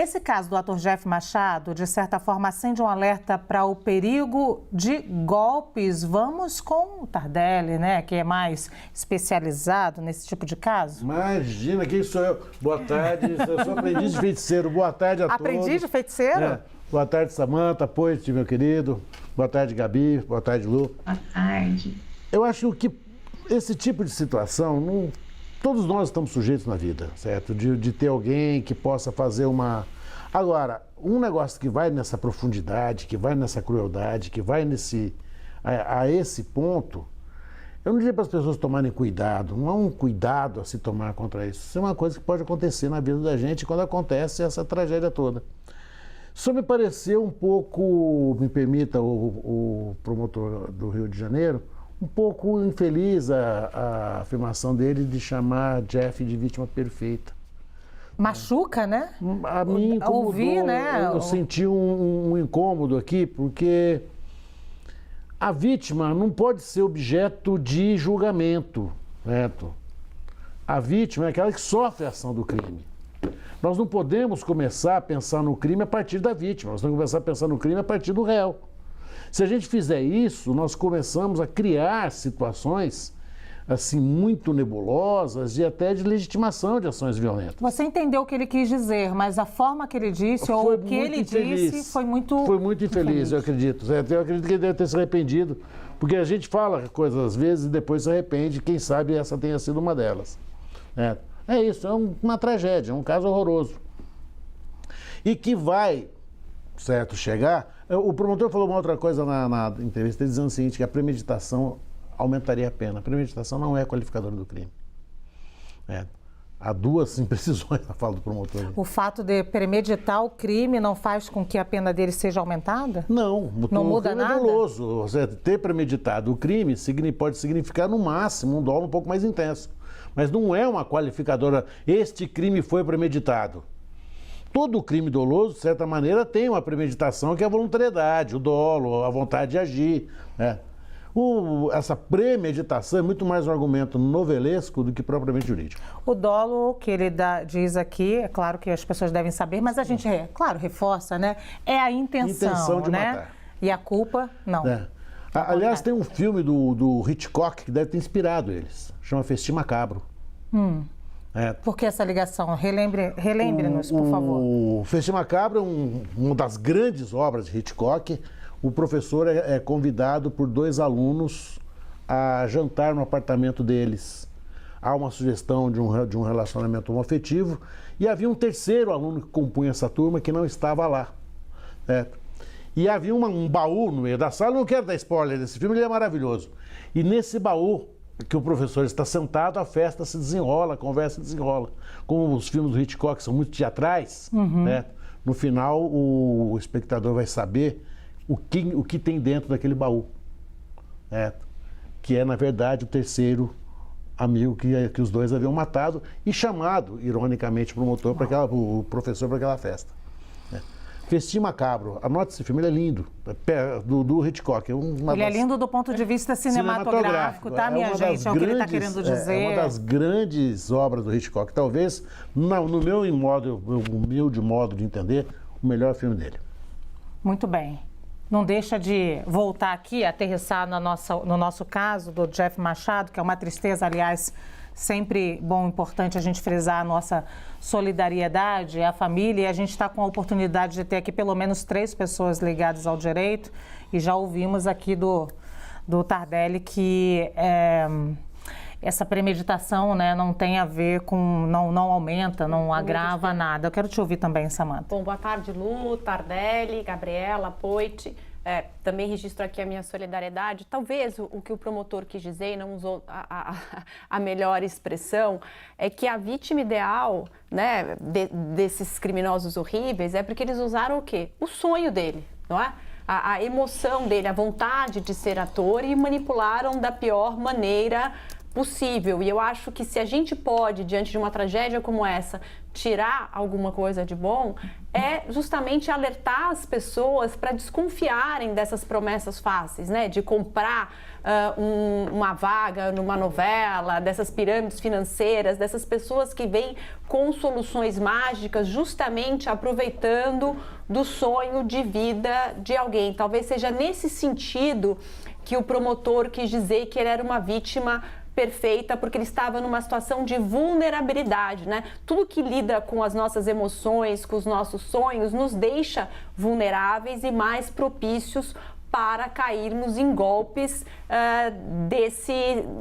Esse caso do ator Jeff Machado, de certa forma, acende um alerta para o perigo de golpes. Vamos com o Tardelli, né, que é mais especializado nesse tipo de caso. Imagina, quem sou eu? Boa tarde, eu sou aprendiz de feiticeiro. Boa tarde a todos. Aprendiz de feiticeiro? É. Boa tarde, Samanta, Poit, meu querido. Boa tarde, Gabi. Boa tarde, Lu. Boa tarde. Eu acho que esse tipo de situação, todos nós estamos sujeitos na vida, certo? De ter alguém que possa fazer uma... Agora, um negócio que vai nessa profundidade, que vai nessa crueldade, que vai a esse ponto, eu não diria para as pessoas tomarem cuidado, não há um cuidado a se tomar contra isso. Isso é uma coisa que pode acontecer na vida da gente quando acontece essa tragédia toda. Só me pareceu um pouco, me permita o promotor do Rio de Janeiro, um pouco infeliz a afirmação dele de chamar Jeff de vítima perfeita. Machuca, né? A mim incomodou, ouvir, né? Eu senti um incômodo aqui, porque a vítima não pode ser objeto de julgamento, certo? A vítima é aquela que sofre a ação do crime. Nós não podemos começar a pensar no crime a partir da vítima, nós temos que começar a pensar no crime a partir do réu. Se a gente fizer isso, nós começamos a criar situações assim muito nebulosas e até de legitimação de ações violentas. Você entendeu o que ele quis dizer, mas a forma que ele disse ou o que ele disse foi muito... Foi muito infeliz, eu acredito. Eu acredito que ele deve ter se arrependido, porque a gente fala coisas às vezes e depois se arrepende, quem sabe essa tenha sido uma delas. É isso, é uma tragédia, um caso horroroso. E que vai, certo, chegar... O promotor falou uma outra coisa na entrevista, dizendo o seguinte, que a premeditação aumentaria a pena. A premeditação não é qualificadora do crime. Há duas imprecisões na fala do promotor. O fato de premeditar o crime não faz com que a pena dele seja aumentada? Não. Não muda nada? É doloso. Ter premeditado o crime pode significar, no máximo, um dolo um pouco mais intenso. Mas não é uma qualificadora, este crime foi premeditado. Todo crime doloso, de certa maneira, tem uma premeditação que é a voluntariedade, o dolo, a vontade de agir. Essa premeditação é muito mais um argumento novelesco do que propriamente jurídico. O dolo que ele diz aqui, é claro que as pessoas devem saber, mas a gente, claro, reforça, né? É a intenção de né? matar. E a culpa, não. Aliás, tem um filme do Hitchcock que deve ter inspirado eles. Chama Festim Macabro. Por que essa ligação? Relembre-nos, por favor. O Festim Macabro é uma das grandes obras de Hitchcock. O professor é convidado por dois alunos a jantar no apartamento deles. Há uma sugestão de um relacionamento homoafetivo e havia um terceiro aluno que compunha essa turma que não estava lá. E havia um baú no meio da sala, não quero dar spoiler desse filme, ele é maravilhoso. E nesse baú que o professor está sentado, a festa se desenrola, a conversa se desenrola. Como os filmes do Hitchcock são muito teatrais, no final o espectador vai saber o que tem dentro daquele baú. Que é, na verdade, o terceiro amigo que os dois haviam matado e chamado, ironicamente, o professor para aquela festa. Festim Macabro, anote esse filme, ele é lindo, do Hitchcock. Ele é lindo do ponto de vista cinematográfico, tá, minha gente? É o que ele está querendo dizer. É uma das grandes obras do Hitchcock, talvez, no meu humilde modo de entender, o melhor filme dele. Muito bem. Não deixa de voltar aqui, aterrissar no nosso caso do Jeff Machado, que é uma tristeza, aliás, sempre bom, importante a gente frisar a nossa solidariedade, a família, e a gente está com a oportunidade de ter aqui pelo menos 3 pessoas ligadas ao direito, e já ouvimos aqui do Tardelli que essa premeditação, né, não tem a ver com, não aumenta, não agrava nada. Eu quero te ouvir também, Samanta. Bom, boa tarde, Lu, Tardelli, Gabriela, Poit. Também registro aqui a minha solidariedade. Talvez o que o promotor quis dizer, e não usou a melhor expressão, é que a vítima ideal, né, desses criminosos horríveis é porque eles usaram o quê? O sonho dele, não é? A emoção dele, a vontade de ser ator e manipularam da pior maneira possível. E eu acho que se a gente pode, diante de uma tragédia como essa, tirar alguma coisa de bom, é justamente alertar as pessoas para desconfiarem dessas promessas fáceis, né? De comprar uma vaga numa novela, dessas pirâmides financeiras, dessas pessoas que vêm com soluções mágicas, justamente aproveitando do sonho de vida de alguém. Talvez seja nesse sentido que o promotor quis dizer que ele era uma vítima perfeita, porque ele estava numa situação de vulnerabilidade, né? Tudo que lida com as nossas emoções, com os nossos sonhos, nos deixa vulneráveis e mais propícios para cairmos em golpes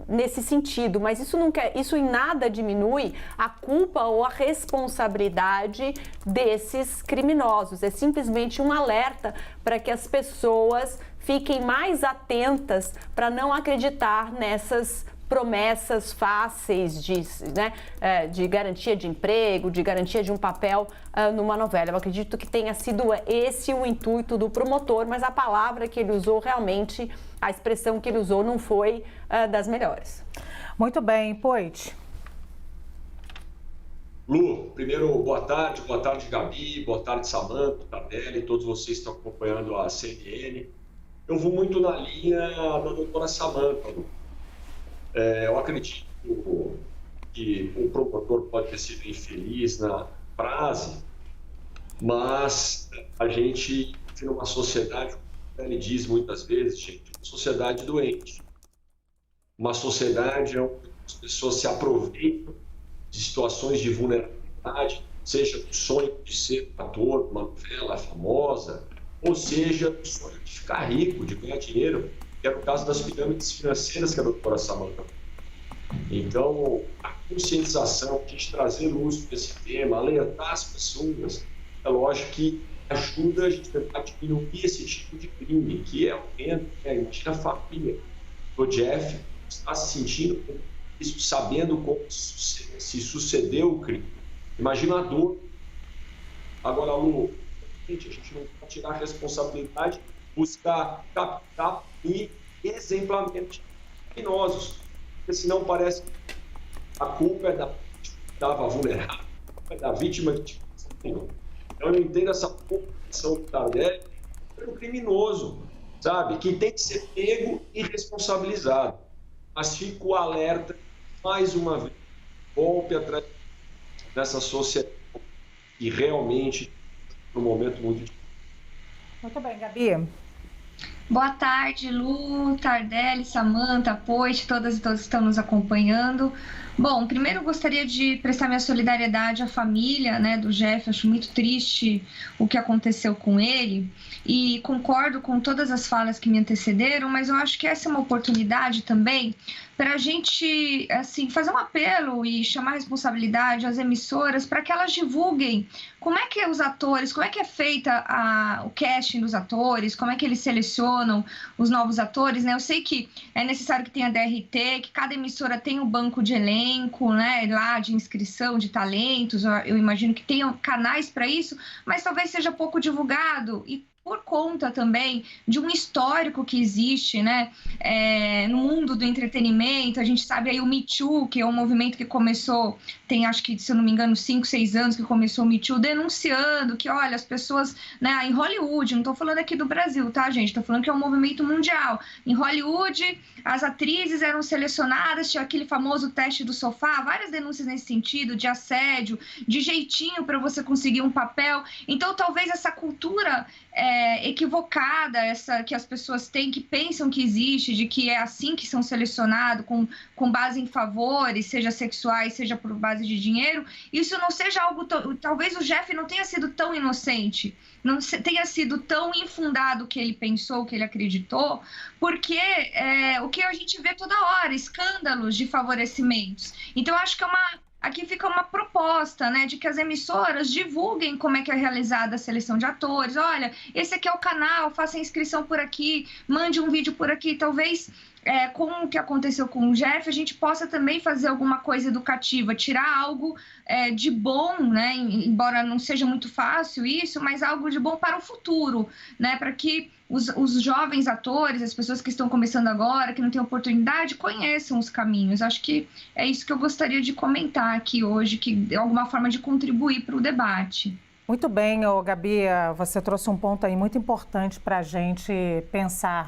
nesse sentido. Mas isso em nada diminui a culpa ou a responsabilidade desses criminosos. É simplesmente um alerta para que as pessoas fiquem mais atentas para não acreditar nessas promessas fáceis de garantia de emprego, de garantia de um papel numa novela. Eu acredito que tenha sido esse o intuito do promotor, mas a palavra que ele usou realmente, a expressão que ele usou não foi das melhores. Muito bem, Poit. Lu, primeiro, boa tarde, Gabi, boa tarde, Samanta, Tardelli, todos vocês que estão acompanhando a CNN. Eu vou muito na linha da doutora Samanta, Lu. Eu acredito que o promotor pode ter sido infeliz na frase, mas a gente vive numa sociedade, como ele diz muitas vezes, gente, uma sociedade doente. Uma sociedade onde as pessoas se aproveitam de situações de vulnerabilidade, seja do sonho de ser ator, uma novela famosa, ou seja, do sonho de ficar rico, de ganhar dinheiro, que é o caso das pirâmides financeiras que a doutora Samanta. Então, a conscientização, a gente trazer luz para esse tema, alertar as pessoas, é lógico que ajuda a gente a diminuir esse tipo de crime, que é o medo, imagina a família do Jeff está se sentindo isso, sabendo como se sucedeu o crime. Imagina a dor. Agora, Lu, a gente não pode tirar a responsabilidade, buscar captar e exemplarmente criminosos, porque senão parece que a culpa é da vítima que estava vulnerável, a culpa é da vítima que tinha. Então eu entendo essa preocupação do Tardelli pelo criminoso, sabe, que tem que ser pego e responsabilizado. Mas fico alerta, mais uma vez, golpe atrás dessa sociedade e realmente no momento muito difícil. Muito bem, Gabi. Boa tarde, Lu, Tardelli, Samanta, Poit, todas e todos que estão nos acompanhando. Bom, primeiro eu gostaria de prestar minha solidariedade à família, né, do Jeff. Acho muito triste o que aconteceu com ele e concordo com todas as falas que me antecederam, mas eu acho que essa é uma oportunidade também para a gente, assim, fazer um apelo e chamar a responsabilidade às emissoras para que elas divulguem como é que os atores, como é que é feita o casting dos atores, como é que eles selecionam os novos atores, né? Eu sei que é necessário que tenha DRT, que cada emissora tenha um banco de elenco, né, lá de inscrição de talentos, eu imagino que tenham canais para isso, mas talvez seja pouco divulgado e por conta também de um histórico que existe, né, no mundo do entretenimento. A gente sabe aí o Me Too, que é um movimento que começou, tem acho que, se eu não me engano, 5, 6 anos que começou o Me Too, denunciando que, olha, as pessoas, né, em Hollywood, não estou falando aqui do Brasil, tá, gente? Estou falando que é um movimento mundial. Em Hollywood, as atrizes eram selecionadas, tinha aquele famoso teste do sofá, várias denúncias nesse sentido, de assédio, de jeitinho para você conseguir um papel. Então, talvez essa cultura equivocada, essa que as pessoas têm, que pensam que existe, de que é assim que são selecionados, com base em favores, seja sexuais, seja por base de dinheiro, isso não seja algo talvez o Jeff não tenha sido tão inocente, não tenha sido tão infundado o que ele pensou, o que ele acreditou, porque o que a gente vê toda hora, escândalos de favorecimentos. Então, eu acho que aqui fica uma proposta, né, de que as emissoras divulguem como é que é realizada a seleção de atores. Olha, esse aqui é o canal, faça a inscrição por aqui, mande um vídeo por aqui. Talvez com o que aconteceu com o Jeff, a gente possa também fazer alguma coisa educativa, tirar algo de bom, né? Embora não seja muito fácil isso, mas algo de bom para o futuro, né? Para que os jovens atores, as pessoas que estão começando agora, que não têm oportunidade, conheçam os caminhos. Acho que é isso que eu gostaria de comentar aqui hoje, que é alguma forma de contribuir para o debate. Muito bem, Gabi, você trouxe um ponto aí muito importante para a gente pensar.